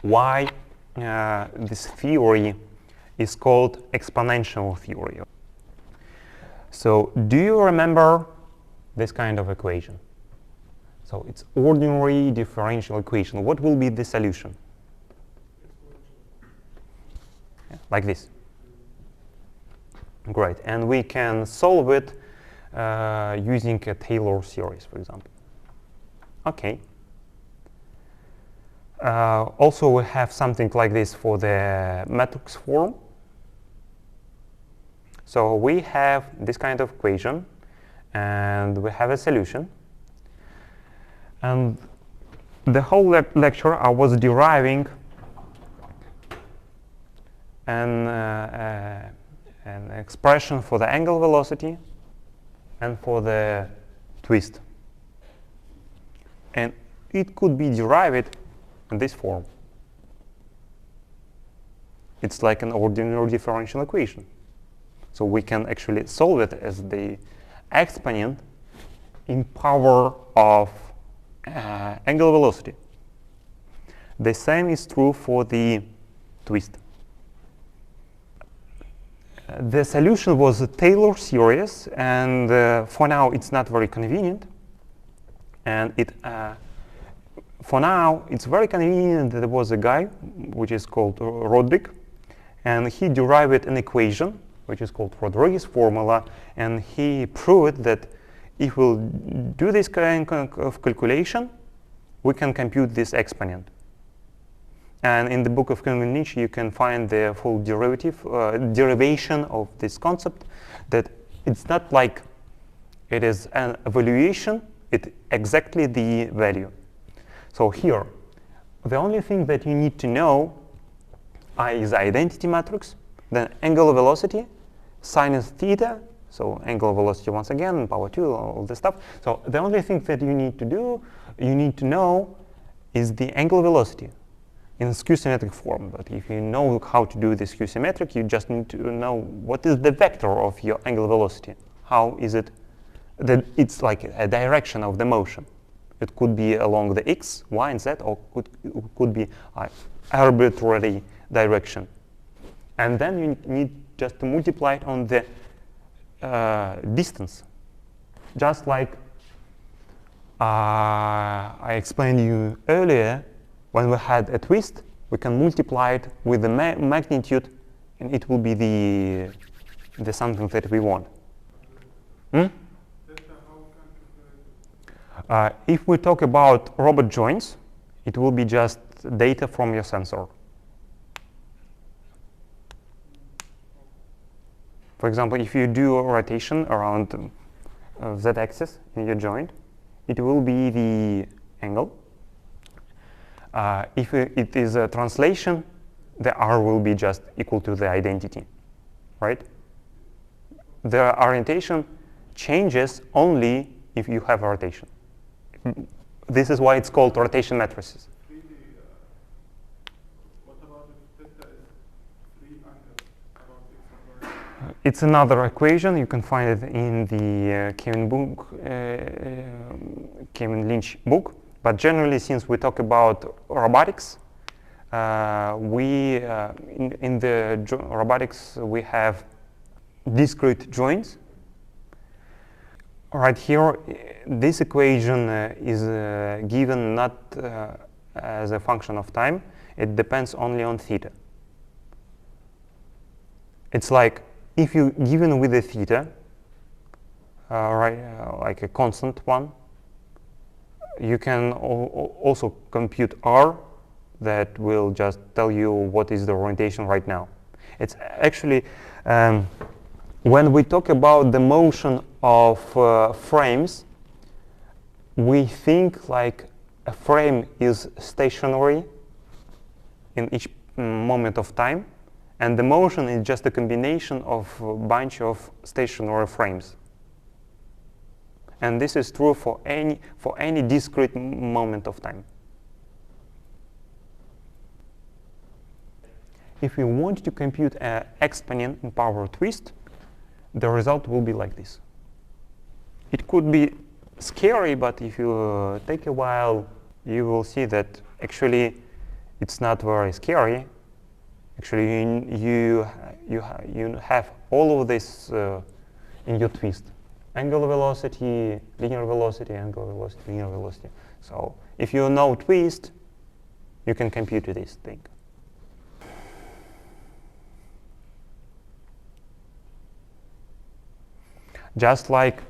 why this theory is called exponential theory. So do you remember this kind of equation? So it's ordinary differential equation. What will be the solution? Yeah, like this. Great. And we can solve it using a Taylor series, for example. OK. Also, we have something like this for the matrix form. So we have this kind of equation, and we have a solution. And the whole lecture, I was deriving an expression for the angular velocity and for the twist. And it could be derived in this form. It's like an ordinary differential equation. So we can actually solve it as the exponent in power of angular velocity. The same is true for the twist. The solution was a Taylor series, and for now it's not very convenient. And for now it's very convenient that there was a guy which is called Rodrik, and he derived an equation which is called Rodriguez formula, and he proved that if we'll do this kind of calculation, we can compute this exponent. And in the book of Niche, you can find the full derivation of this concept, that it's not like it is an evaluation, it's exactly the value. So here, the only thing that you need to know is the identity matrix, then angular velocity, sinus theta, so angular velocity once again, power 2, all this stuff. So the only thing that you need to know is the angular velocity in skew-symmetric form. But if you know how to do this skew-symmetric, you just need to know what is the vector of your angular velocity. How is it that it's like a direction of the motion. It could be along the x, y, and z, or it could be arbitrary direction. And then you need just to multiply it on the distance. Just like I explained to you earlier, when we had a twist, we can multiply it with the magnitude, and it will be the something that we want. If we talk about robot joints, it will be just data from your sensor. For example, if you do a rotation around z-axis in your joint, it will be the angle. If it is a translation, the R will be just equal to the identity, right? The orientation changes only if you have a rotation. This is why it's called rotation matrices. What about if theta is 3 angles about x? It's another equation. You can find it in the Kevin Lynch book. But generally, since we talk about robotics, in the robotics we have discrete joints. Right here, this equation is given not as a function of time. It depends only on theta. It's like if you given with a theta, like a constant one, you can also compute R that will just tell you what is the orientation right now. It's actually, when we talk about the motion of frames, we think like a frame is stationary in each moment of time, and the motion is just a combination of a bunch of stationary frames. And this is true for any discrete moment of time. If we want to compute an exponent in power twist, the result will be like this. It could be scary, but if you take a while, you will see that actually it's not very scary. Actually, you have all of this in your twist. Angular velocity, linear velocity, angular velocity, linear velocity. So if you know twist, you can compute this thing. Just like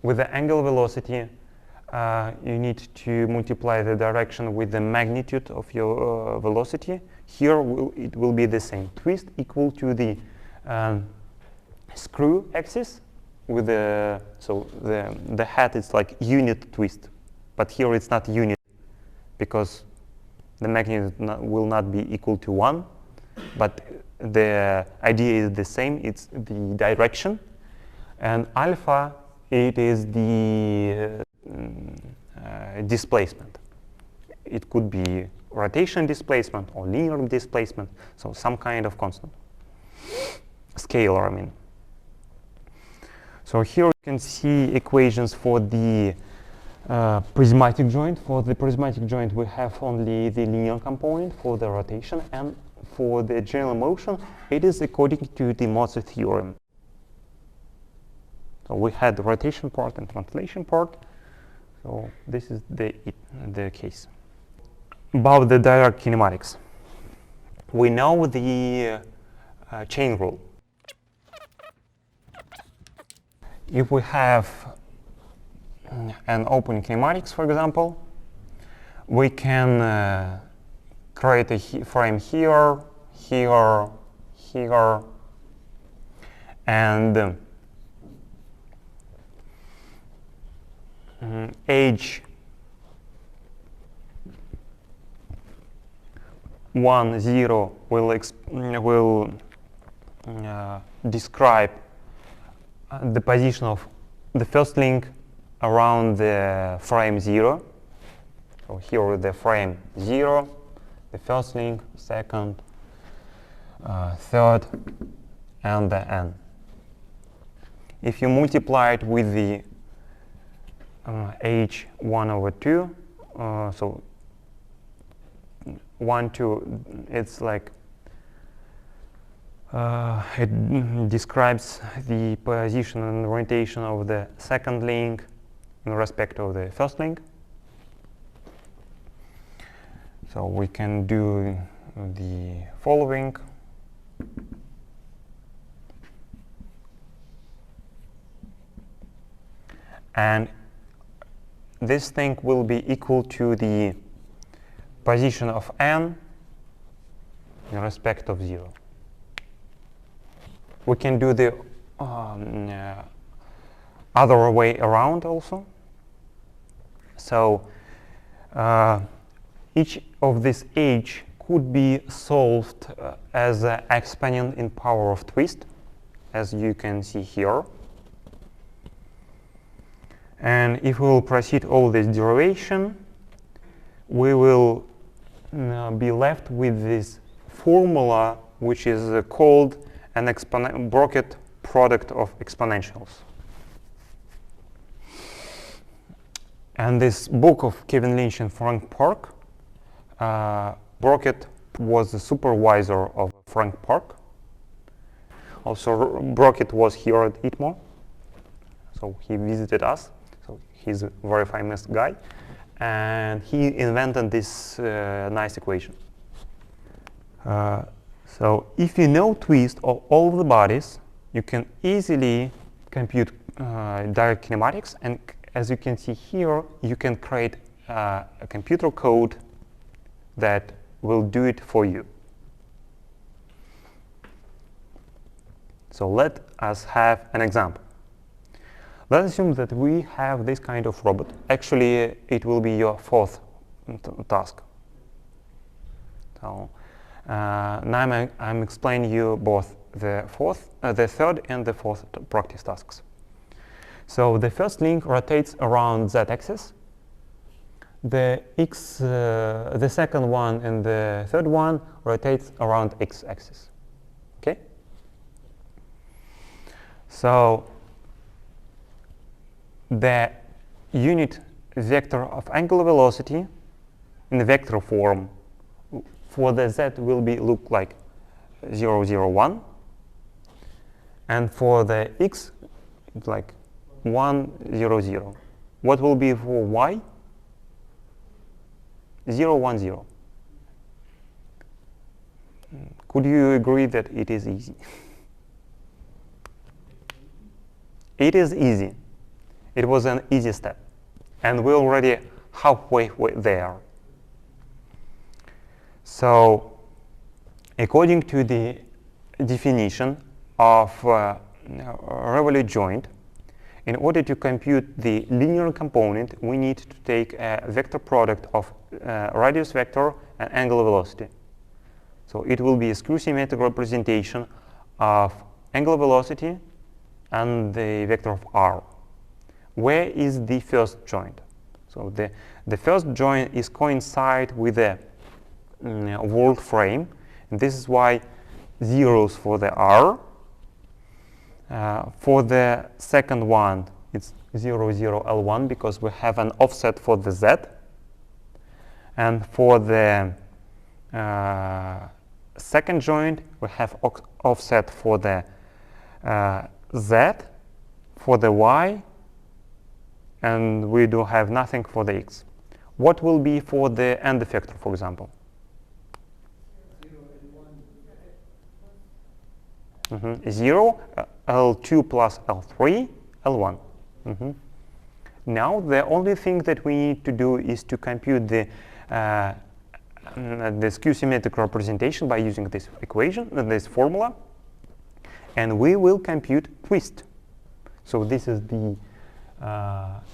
with the angular velocity, you need to multiply the direction with the magnitude of your velocity. Here it will be the same. Twist equal to the screw axis with the the head is like unit twist, but here it's not unit because the magnitude will not be equal to 1, but the idea is the same. It's the direction, and alpha it is the displacement. It could be rotation displacement or linear displacement, so some kind of constant. Scalar, I mean. So here you can see equations for the prismatic joint. For the prismatic joint, we have only the linear component for the rotation, and for the general motion, it is according to the Mozart theorem. So we had the rotation part and translation part. So this is the case. About the direct kinematics, we know the chain rule. If we have an open kinematics, for example, we can create a frame here, here, here, and age 1, 0 will describe the position of the first link around the frame 0. So here the frame 0, the first link, second, third, and the n. If you multiply it with the h 1 over 2, so 1, 2, it's like it describes the position and orientation of the second link in respect of the first link. So we can do the following. And this thing will be equal to the position of n in respect of 0. We can do the other way around also. So each of this h could be solved as an exponent in power of twist, as you can see here. And if we will proceed all this derivation, we will be left with this formula, which is called an bracket product of exponentials. And this book of Kevin Lynch and Frank Park, Bracket was the supervisor of Frank Park. Also, Bracket was here at ITMO, so he visited us. So he's a very famous guy, and he invented this nice equation. So if you know twist of all of the bodies, you can easily compute direct kinematics, and as you can see here, you can create a computer code that will do it for you. So let us have an example. Let's assume that we have this kind of robot. Actually, it will be your fourth task. So now I'm explaining you both the third and the fourth practice tasks. So the first link rotates around z-axis. The second one and the third one rotates around x-axis. Okay. So the unit vector of angular velocity in the vector form for the z will be look like 0, 0, 1. And for the x, it's like 1, 0, 0. What will be for y? 0, 1, 0. Could you agree that it is easy? It is easy. It was an easy step. And we're already halfway there. So, according to the definition of Revolute joint, in order to compute the linear component, we need to take a vector product of radius vector and angular velocity. So it will be a skew-symmetric representation of angular velocity and the vector of r. Where is the first joint? So the first joint is coincide with the world frame, and this is why zeros for the r. For the second one, it's 0, 0, L1 because we have an offset for the z. And for the second joint, we have offset for the z, for the y, and we do have nothing for the x. What will be for the end effector, for example? 0, L2 plus L3, L1. Now, the only thing that we need to do is to compute the skew-symmetric representation by using this equation, this formula, and we will compute twist. So this is the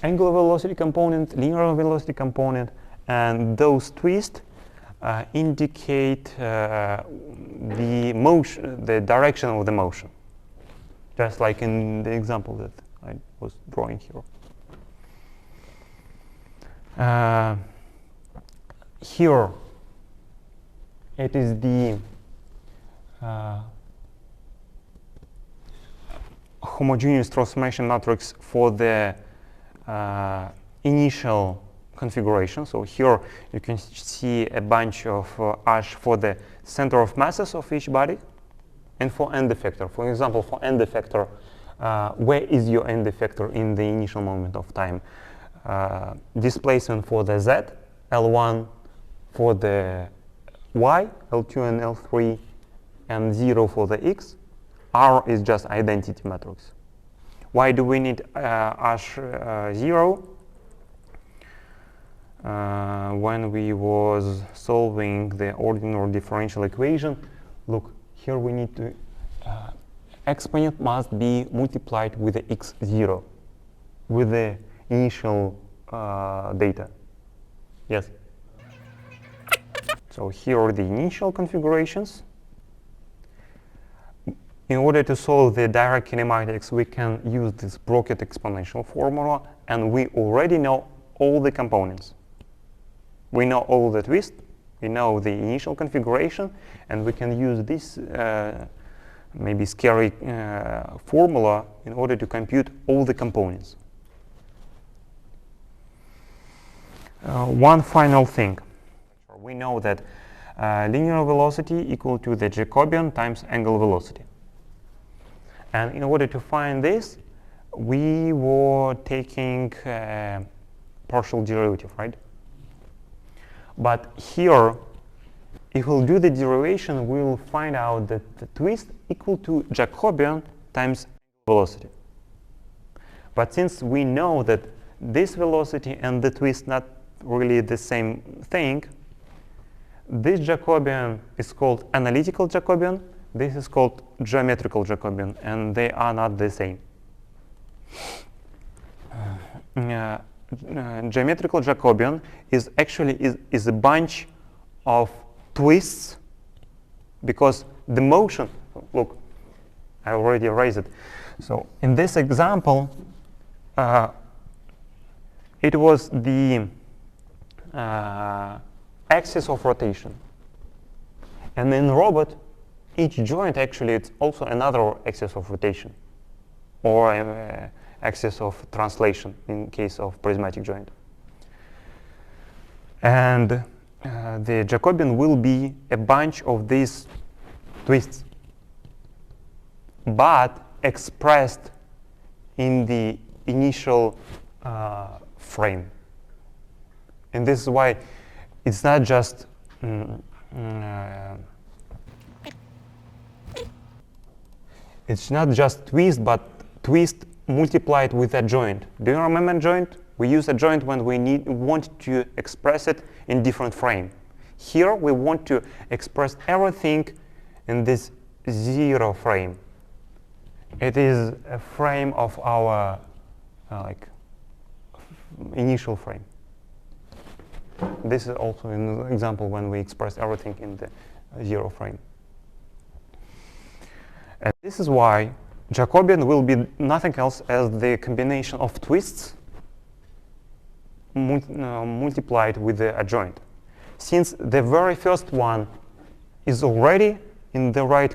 angular velocity component, linear velocity component, and those twists indicate the motion, the direction of the motion, just like in the example that I was drawing here. Here, it is the homogeneous transformation matrix for the initial configuration. So here you can see a bunch of ash for the center of masses of each body and for end effector. For example, for end effector, where is your end effector in the initial moment of time? Displacement for the z, L1 for the y, L2 and L3, and 0 for the x. R is just identity matrix. Why do we need ash 0? When we was solving the ordinary differential equation, look, here we need to, exponent must be multiplied with the x0, with the initial data. Yes? So here are the initial configurations. In order to solve the direct kinematics, we can use this bracket exponential formula, and we already know all the components. We know all the twists, we know the initial configuration, and we can use this maybe scary formula in order to compute all the components. One final thing. We know that linear velocity equal to the Jacobian times angular velocity. And in order to find this, we were taking partial derivative, right? But here, if we'll do the derivation, we'll find out that the twist equal to Jacobian times velocity. But since we know that this velocity and the twist not really the same thing, this Jacobian is called analytical Jacobian, this is called geometrical Jacobian, and they are not the same. Geometrical Jacobian is actually is a bunch of twists, because the motion, look, I already erased it. So in this example, it was the axis of rotation. And in robot, each joint actually it's also another axis of rotation, or axis of translation in case of prismatic joint. And the Jacobian will be a bunch of these twists, but expressed in the initial frame. And this is why it's not just it's not just twist, but twist multiplied with adjoint. Do you remember adjoint? We use adjoint when we want to express it in different frame. Here we want to express everything in this 0 frame. It is a frame of our initial frame. This is also an example when we express everything in the 0 frame. And this is why Jacobian will be nothing else as the combination of twists multiplied with the adjoint. Since the very first one is already in the right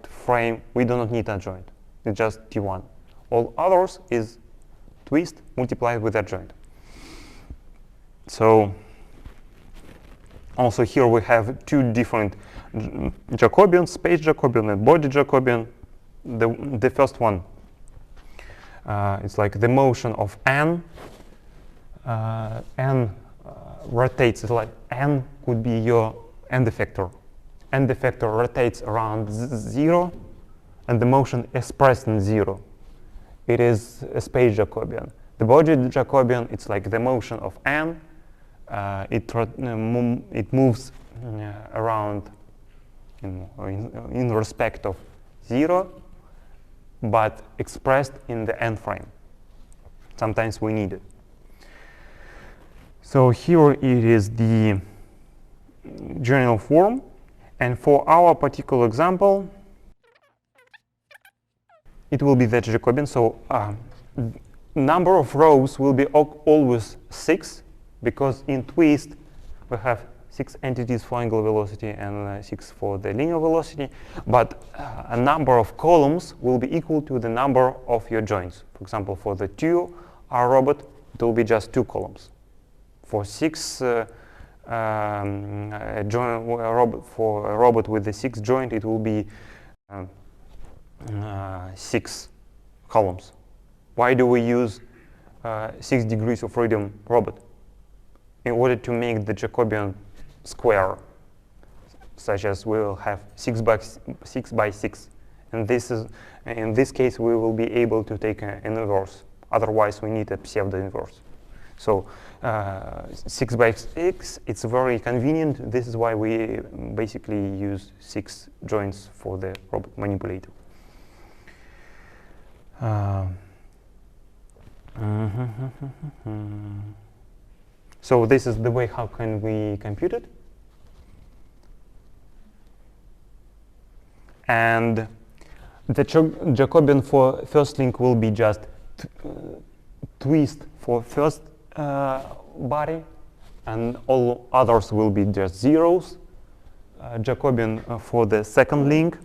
frame, we do not need adjoint. It's just T1. All others is twist multiplied with adjoint. So also here we have two different Jacobian, space Jacobian and body Jacobian. The first one, it's like the motion of n. N rotates, it's like n could be your end effector. End effector rotates around 0, and the motion expressed in 0. It is a space Jacobian. The body Jacobian, it's like the motion of n. It moves around in respect of 0, but expressed in the n frame. Sometimes we need it. So here it is the general form, and for our particular example, it will be the Jacobian. So number of rows will be always 6, because in twist we have 6 entities for angular velocity and 6 for the linear velocity, but a number of columns will be equal to the number of your joints. For example, for the 2R robot, it will be just 2 columns. For 6 for a robot with the 6 joint, it will be 6 columns. Why do we use 6 degrees of freedom robot? In order to make the Jacobian square, such as we will have 6 by 6. And this is, in this case, we will be able to take an inverse. Otherwise, we need a pseudo-inverse. So 6 by 6, it's very convenient. This is why we basically use 6 joints for the robot manipulator. So this is the way how can we compute it. And the Jacobian for first link will be just twist for first body, and all others will be just zeros. Jacobian for the second link.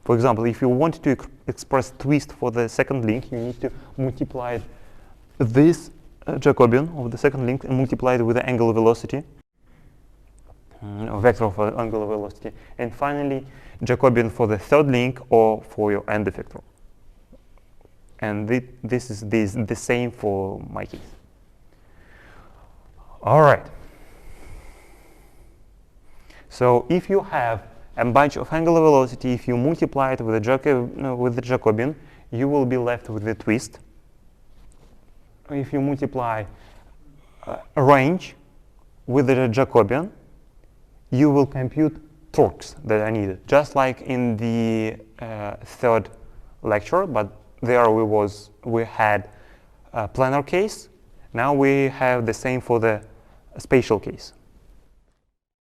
For example, if you want to express twist for the second link, you need to multiply this Jacobian of the second link and multiply it with the angular velocity, vector of angular velocity. And finally, Jacobian for the third link or for your end effector. And this is the same for my case. All right. So if you have a bunch of angular velocity, if you multiply it with the Jacobian, you will be left with the twist. If you multiply a range with the Jacobian, you will compute torques that are needed, just like in the third lecture, but there we had a planar case. Now we have the same for the spatial case.